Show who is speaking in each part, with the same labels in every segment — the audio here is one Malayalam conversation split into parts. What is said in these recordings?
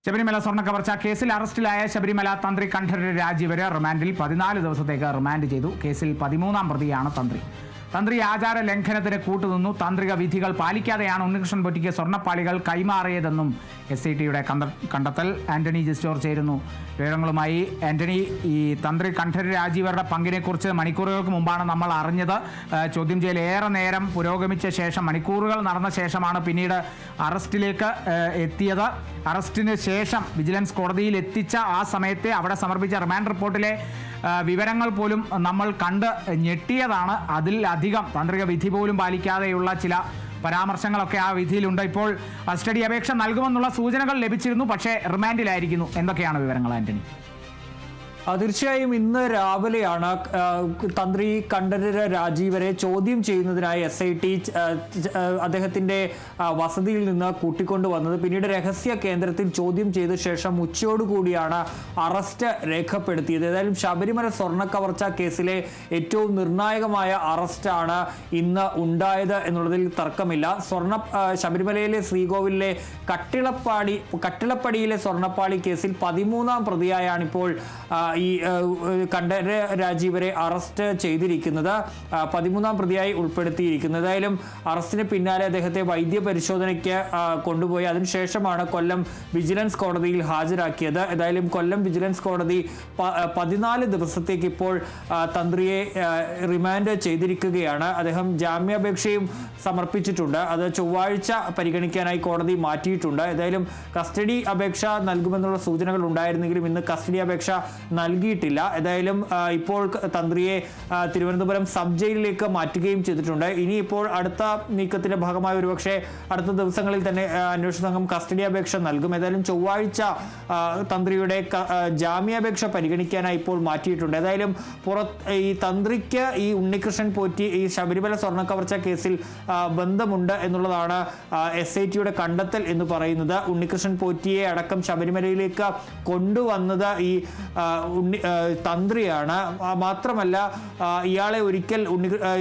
Speaker 1: ശബരിമല സ്വർണ്ണക്കവർച്ച കേസിൽ അറസ്റ്റിലായ ശബരിമല തന്ത്രി കണ്ഠരര് രാജീവരെ റിമാൻഡിൽ 14 ദിവസത്തേക്ക് റിമാൻഡ് ചെയ്തു. കേസിൽ 13ാം പ്രതിയാണ് തന്ത്രി ആചാര ലംഘനത്തിന് കൂട്ടുനിന്നു. താന്ത്രിക വിധികൾ പാലിക്കാതെയാണ് ഉണ്ണികൃഷ്ണൻ പൊറ്റിക്ക് സ്വർണ്ണപ്പാളികൾ കൈമാറിയതെന്നും SITയുടെ കണ്ടെത്തൽ. ആന്റണി ജിസ്റ്റോർ ചേരുന്നു വിവരങ്ങളുമായി. ആന്റണി, ഈ തന്ത്രി കണ്ഠരര് രാജീവരുടെ പങ്കിനെക്കുറിച്ച് മണിക്കൂറുകൾക്ക് മുമ്പാണ് നമ്മൾ അറിഞ്ഞത്. ചോദ്യം ചെയ്യൽ ഏറെ നേരം പുരോഗമിച്ച ശേഷം, മണിക്കൂറുകൾ നടന്ന ശേഷമാണ് പിന്നീട് അറസ്റ്റിലേക്ക് എത്തിയത്. അറസ്റ്റിന് ശേഷം വിജിലൻസ് കോടതിയിൽ എത്തിച്ച ആ സമയത്തെ അവിടെ സമർപ്പിച്ച റിമാൻഡ് റിപ്പോർട്ടിലെ വിവരങ്ങൾ പോലും നമ്മൾ കണ്ട് ഞെട്ടിയതാണ്. അതിലധികം താന്ത്രിക വിധി പോലും പാലിക്കാതെയുള്ള ചില പരാമർശങ്ങളൊക്കെ ആ വിധിയിലുണ്ട്. ഇപ്പോൾ കസ്റ്റഡി അപേക്ഷ നൽകുമെന്നുള്ള സൂചനകൾ ലഭിച്ചിരുന്നു, പക്ഷേ റിമാൻഡിലായിരിക്കുന്നു. എന്തൊക്കെയാണ് വിവരങ്ങൾ ആന്റണി?
Speaker 2: തീർച്ചയായും ഇന്ന് രാവിലെയാണ് തന്ത്രി കണ്ഠരര് രാജീവരെ ചോദ്യം ചെയ്യുന്നതിനായി SIT അദ്ദേഹത്തിന്റെ വസതിയിൽ നിന്ന് കൂട്ടിക്കൊണ്ടുവന്നത്. പിന്നീട് രഹസ്യ കേന്ദ്രത്തിൽ ചോദ്യം ചെയ്ത ശേഷം ഉച്ചയോടുകൂടിയാണ് അറസ്റ്റ് രേഖപ്പെടുത്തിയത്. ഏതായാലും ശബരിമല സ്വർണ്ണക്കവർച്ച കേസിലെ ഏറ്റവും നിർണായകമായ അറസ്റ്റാണ് ഇന്ന് ഉണ്ടായത് എന്നുള്ളതിൽ തർക്കമില്ല. ശബരിമലയിലെ ശ്രീകോവിലിലെ കട്ടിളപ്പടിയിലെ സ്വർണ്ണപ്പാളി കേസിൽ 13ാം പ്രതിയായാണിപ്പോൾ ഈ കണ്ഠരര് രാജീവരെ അറസ്റ്റ് ചെയ്തിരിക്കുന്നത്, 13ാം പ്രതിയായി ഉൾപ്പെടുത്തിയിരിക്കുന്നത്. ഏതായാലും അറസ്റ്റിന് പിന്നാലെ അദ്ദേഹത്തെ വൈദ്യപരിശോധനയ്ക്ക് കൊണ്ടുപോയി. അതിനുശേഷമാണ് കൊല്ലം വിജിലൻസ് കോടതിയിൽ ഹാജരാക്കിയത്. ഏതായാലും കൊല്ലം വിജിലൻസ് കോടതി 14 ദിവസത്തേക്ക് ഇപ്പോൾ തന്ത്രിയെ റിമാൻഡ് ചെയ്തിരിക്കുകയാണ്. അദ്ദേഹം ജാമ്യാപേക്ഷയും സമർപ്പിച്ചിട്ടുണ്ട്. അത് ചൊവ്വാഴ്ച പരിഗണിക്കാനായി കോടതി മാറ്റിയിട്ടുണ്ട്. ഏതായാലും കസ്റ്റഡി അപേക്ഷ നൽകുമെന്നുള്ള സൂചനകൾ ഉണ്ടായിരുന്നെങ്കിലും ഇന്ന് കസ്റ്റഡി അപേക്ഷ നൽകിയിട്ടില്ല. ഏതായാലും ഇപ്പോൾ തന്ത്രിയെ തിരുവനന്തപുരം സബ് ജയിലിലേക്ക് മാറ്റുകയും ചെയ്തിട്ടുണ്ട്. ഇനിയിപ്പോൾ അടുത്ത നീക്കത്തിന്റെ ഭാഗമായി ഒരുപക്ഷെ അടുത്ത ദിവസങ്ങളിൽ തന്നെ അന്വേഷണ സംഘം കസ്റ്റഡി അപേക്ഷ നൽകും. ഏതായാലും ചൊവ്വാഴ്ച തന്ത്രിയുടെ ജാമ്യാപേക്ഷ പരിഗണിക്കാനായി ഇപ്പോൾ മാറ്റിയിട്ടുണ്ട്. ഏതായാലും ഈ തന്ത്രിക്ക് ഈ ഉണ്ണികൃഷ്ണൻ പോറ്റി ഈ ശബരിമല സ്വർണ്ണക്കവർച്ച കേസിൽ ബന്ധമുണ്ട് എന്നുള്ളതാണ് SITയുടെ കണ്ടെത്തൽ എന്ന് പറയുന്നത്. ഉണ്ണികൃഷ്ണൻ പോറ്റിയെ അടക്കം ശബരിമലയിലേക്ക് കൊണ്ടുവന്നത് ഈ തന്ത്രിയാണ്. മാത്രമല്ല ഇയാളെ ഒരിക്കൽ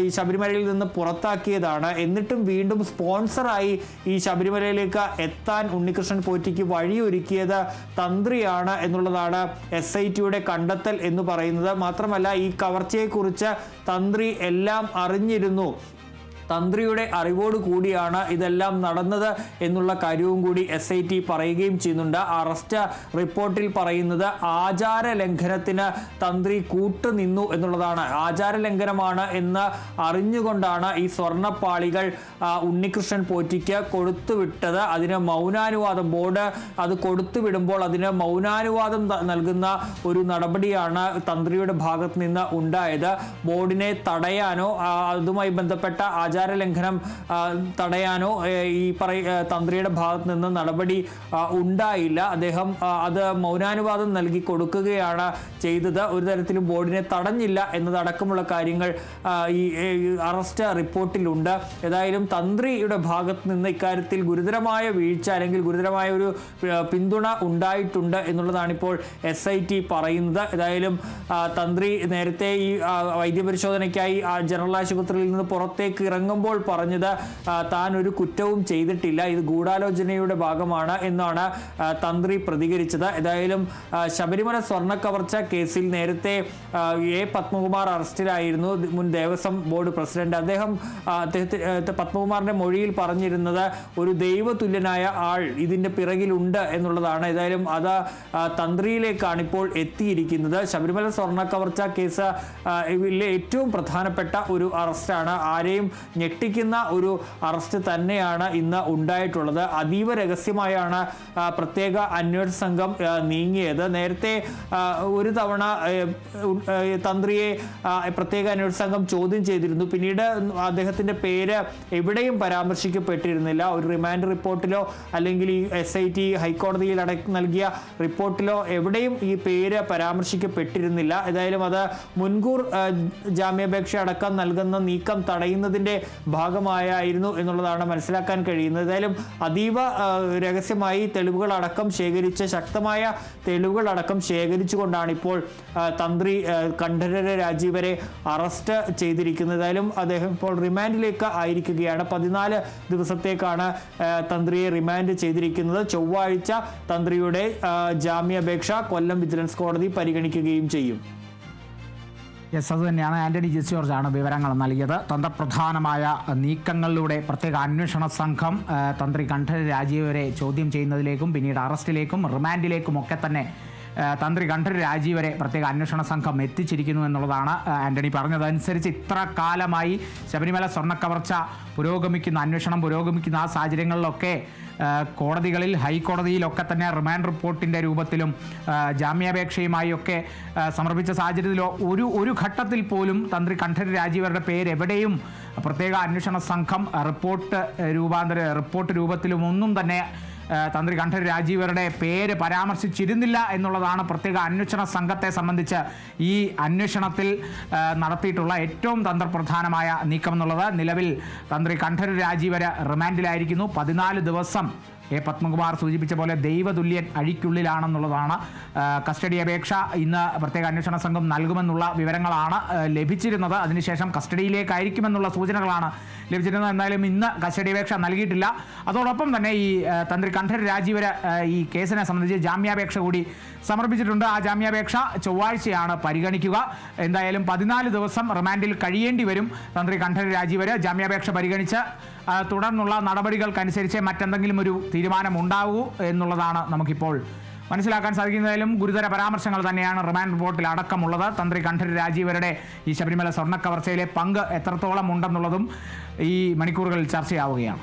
Speaker 2: ഈ ശബരിമലയിൽ നിന്ന് പുറത്താക്കിയതാണ്. എന്നിട്ടും വീണ്ടും സ്പോൺസറായി ഈ ശബരിമലയിലേക്ക് എത്താൻ ഉണ്ണികൃഷ്ണൻ പോറ്റിക്ക് വഴിയൊരുക്കിയത് തന്ത്രിയാണ് എന്നുള്ളതാണ് SITയുടെ കണ്ടെത്തൽ എന്ന് പറയുന്നത്. മാത്രമല്ല ഈ കവർച്ചയെക്കുറിച്ച് തന്ത്രി എല്ലാം അറിഞ്ഞിരുന്നു. തന്ത്രിയുടെ അറിവോട് കൂടിയാണ് ഇതെല്ലാം നടന്നത് എന്നുള്ള കാര്യവും കൂടി SIT പറയുകയും ചെയ്യുന്നുണ്ട്. അറസ്റ്റ് റിപ്പോർട്ടിൽ പറയുന്നത് ആചാര ലംഘനത്തിന് തന്ത്രി കൂട്ടുനിന്നു എന്നുള്ളതാണ്. ആചാര ലംഘനമാണ് എന്ന് അറിഞ്ഞുകൊണ്ടാണ് ഈ സ്വർണ്ണപ്പാളികൾ ഉണ്ണികൃഷ്ണൻ പോറ്റിക്ക് കൊടുത്തുവിട്ടത്. അതിന് മൗനാനുവാദം ബോർഡ് അത് കൊടുത്തുവിടുമ്പോൾ അതിന് മൗനാനുവാദം നൽകുന്ന ഒരു നടപടിയാണ് തന്ത്രിയുടെ ഭാഗത്ത് നിന്ന് ഉണ്ടായത്. ബോർഡിനെ തടയാനോ അതുമായി ബന്ധപ്പെട്ട ലംഘനം തടയാനോ ഈ തന്ത്രിയുടെ ഭാഗത്ത് നിന്ന് നടപടി ഉണ്ടായില്ല. അദ്ദേഹം അത് മൗനാനുവാദം നൽകി കൊടുക്കുകയാണ് ചെയ്തത്. ഒരു തരത്തിലും ബോർഡിനെ തടഞ്ഞില്ല എന്നതടക്കമുള്ള കാര്യങ്ങൾ ഈ അറസ്റ്റ് റിപ്പോർട്ടിലുണ്ട്. ഏതായാലും തന്ത്രിയുടെ ഭാഗത്ത് നിന്ന് ഇക്കാര്യത്തിൽ ഗുരുതരമായ വീഴ്ച അല്ലെങ്കിൽ ഗുരുതരമായ ഒരു പിന്തുണ ഉണ്ടായിട്ടുണ്ട് എന്നുള്ളതാണ് ഇപ്പോൾ SIT പറയുന്നത്. ഏതായാലും തന്ത്രി നേരത്തെ ഈ വൈദ്യപരിശോധനയ്ക്കായി ജനറൽ ആശുപത്രിയിൽ നിന്ന് പുറത്തേക്ക് ഇറങ്ങുമ്പോൾ പറഞ്ഞത് താൻ ഒരു കുറ്റവും ചെയ്തിട്ടില്ല, ഇത് ഗൂഢാലോചനയുടെ ഭാഗമാണ് എന്നാണ് തന്ത്രി പ്രതികരിച്ചത്. ഏതായാലും ശബരിമല സ്വർണ്ണക്കവർച്ച കേസിൽ നേരത്തെ A. പത്മകുമാർ അറസ്റ്റിലായിരുന്നു, മുൻ ദേവസ്വം ബോർഡ് പ്രസിഡന്റ്. അദ്ദേഹത്തെ പത്മകുമാറിന്റെ മൊഴിയിൽ പറഞ്ഞിരുന്നത് ഒരു ദൈവതുല്യനായ ആൾ ഇതിന്റെ പിറകിലുണ്ട് എന്നുള്ളതാണ്. ഏതായാലും അത് തന്ത്രിയിലേക്കാണ് ഇപ്പോൾ എത്തിയിരിക്കുന്നത്. ശബരിമല സ്വർണ്ണക്കവർച്ച കേസ് ഏറ്റവും പ്രധാനപ്പെട്ട ഒരു അറസ്റ്റാണ്. ആരെയും ഞെട്ടിക്കുന്ന ഒരു അറസ്റ്റ് തന്നെയാണ് ഇന്ന് ഉണ്ടായിട്ടുള്ളത്. അതീവ രഹസ്യമായാണ് പ്രത്യേക അന്വേഷണ സംഘം നീങ്ങിയത്. നേരത്തെ ഒരു തവണ തന്ത്രിയെ പ്രത്യേക അന്വേഷണ സംഘം ചോദ്യം ചെയ്തിരുന്നു. പിന്നീട് അദ്ദേഹത്തിന്റെ പേര് എവിടെയും പരാമർശിക്കപ്പെട്ടിരുന്നില്ല. ഒരു റിമാൻഡ് റിപ്പോർട്ടിലോ അല്ലെങ്കിൽ ഈ SIT ഹൈക്കോടതിയിൽ നൽകിയ റിപ്പോർട്ടിലോ എവിടെയും ഈ പേര് പരാമർശിക്കപ്പെട്ടിരുന്നില്ല. ഏതായാലും അത് മുൻകൂർ ജാമ്യാപേക്ഷ അടക്കം നൽകുന്ന നീക്കം തടയുന്നതിന്റെ ഭാഗമായിരുന്നു എന്നുള്ളതാണ് മനസ്സിലാക്കാൻ കഴിയുന്നത്. ഏതായാലും അതീവ രഹസ്യമായി തെളിവുകളടക്കം ശേഖരിച്ച് ശക്തമായ തെളിവുകളടക്കം ശേഖരിച്ചുകൊണ്ടാണ് ഇപ്പോൾ തന്ത്രി കണ്ഠരര് രാജീവരെ അറസ്റ്റ് ചെയ്തിരിക്കുന്നത്. ഏതായാലും അദ്ദേഹം ഇപ്പോൾ റിമാൻഡിലേക്ക് ആയിരിക്കുകയാണ്. 14 ദിവസത്തേക്കാണ് തന്ത്രിയെ റിമാൻഡ് ചെയ്തിരിക്കുന്നത്. ചൊവ്വാഴ്ച തന്ത്രിയുടെ ജാമ്യാപേക്ഷ കൊല്ലം വിജിലൻസ് കോടതി പരിഗണിക്കുകയും ചെയ്യും.
Speaker 1: യെസ്, അത് തന്നെയാണ്. ആന്റണി ജെ ജോർജാണ് വിവരങ്ങൾ നൽകിയത്. തന്ത്രപ്രധാനമായ നീക്കങ്ങളിലൂടെ പ്രത്യേക അന്വേഷണ സംഘം തന്ത്രി കണ്ഠരര് രാജീവരെ ചോദ്യം ചെയ്യുന്നതിലേക്കും പിന്നീട് അറസ്റ്റിലേക്കും റിമാൻഡിലേക്കും ഒക്കെ തന്നെ തന്ത്രി കണ്ഠരര് രാജീവരെ പ്രത്യേക അന്വേഷണ സംഘം എത്തിച്ചിരിക്കുന്നു എന്നുള്ളതാണ് ആന്റണി പറഞ്ഞതനുസരിച്ച്. ഇത്ര കാലമായി ശബരിമല സ്വർണ്ണക്കവർച്ച അന്വേഷണം പുരോഗമിക്കുന്ന ആ സാഹചര്യങ്ങളിലൊക്കെ കോടതികളിൽ ഹൈക്കോടതിയിലൊക്കെ തന്നെ റിമാൻഡ് റിപ്പോർട്ടിൻ്റെ രൂപത്തിലും ജാമ്യാപേക്ഷയുമായി ഒക്കെ സമർപ്പിച്ച സാഹചര്യത്തിലോ ഒരു ഘട്ടത്തിൽ പോലും തന്ത്രി കണ്ഠരര് രാജീവരുടെ പേര് എവിടെയും പ്രത്യേക അന്വേഷണ സംഘം റിപ്പോർട്ട് രൂപത്തിലും ഒന്നും തന്നെ തന്ത്രി കണ്ഠരര് രാജീവരുടെ പേര് പരാമർശിച്ചിരുന്നില്ല എന്നുള്ളതാണ് പ്രത്യേക അന്വേഷണ സംഘത്തെ സംബന്ധിച്ച് ഈ അന്വേഷണത്തിൽ നടത്തിയിട്ടുള്ള ഏറ്റവും തന്ത്രപ്രധാനമായ നീക്കം എന്നുള്ളത്. നിലവിൽ തന്ത്രി കണ്ഠരര് രാജീവര് റിമാൻഡിലായിരിക്കുന്നു. 14 ദിവസം പത്മകുമാർ സൂചിപ്പിച്ച പോലെ ദൈവതുല്യൻ അഴിക്കുള്ളിലാണെന്നുള്ളതാണ്. കസ്റ്റഡി അപേക്ഷ ഇന്ന് പ്രത്യേക അന്വേഷണ സംഘം നൽകുമെന്നുള്ള വിവരങ്ങളാണ് ലഭിച്ചിരുന്നത്. അതിനുശേഷം കസ്റ്റഡിയിലേക്കായിരിക്കുമെന്നുള്ള സൂചനകളാണ് ലഭിച്ചിരുന്നത്. എന്തായാലും ഇന്ന് കസ്റ്റഡി അപേക്ഷ നൽകിയിട്ടില്ല. അതോടൊപ്പം തന്നെ ഈ തന്ത്രി കണ്ഠരര് രാജീവര് ഈ കേസിനെ സംബന്ധിച്ച് ജാമ്യാപേക്ഷ കൂടി സമർപ്പിച്ചിട്ടുണ്ട്. ആ ജാമ്യാപേക്ഷ ചൊവ്വാഴ്ചയാണ് പരിഗണിക്കുക. എന്തായാലും 14 ദിവസം റിമാൻഡിൽ കഴിയേണ്ടി വരും തന്ത്രി കണ്ഠരര് രാജീവര്. ജാമ്യാപേക്ഷ പരിഗണിച്ച് തുടർന്നുള്ള നടപടികൾക്കനുസരിച്ച് മറ്റെന്തെങ്കിലും ഒരു തീരുമാനം ഉണ്ടാവൂ എന്നുള്ളതാണ് നമുക്കിപ്പോൾ മനസ്സിലാക്കാൻ സാധിക്കുന്നതിലും ഗുരുതര പരാമർശങ്ങൾ തന്നെയാണ് റിമാൻഡ് റിപ്പോർട്ടിൽ അടക്കമുള്ളത്. തന്ത്രി കണ്ഠരര് രാജീവരുടെ ഈ ശബരിമല സ്വർണ്ണക്കവർച്ചയിലെ പങ്ക് എത്രത്തോളം ഉണ്ടെന്നുള്ളതും ഈ മണിക്കൂറുകളിൽ ചർച്ചയാവുകയാണ്.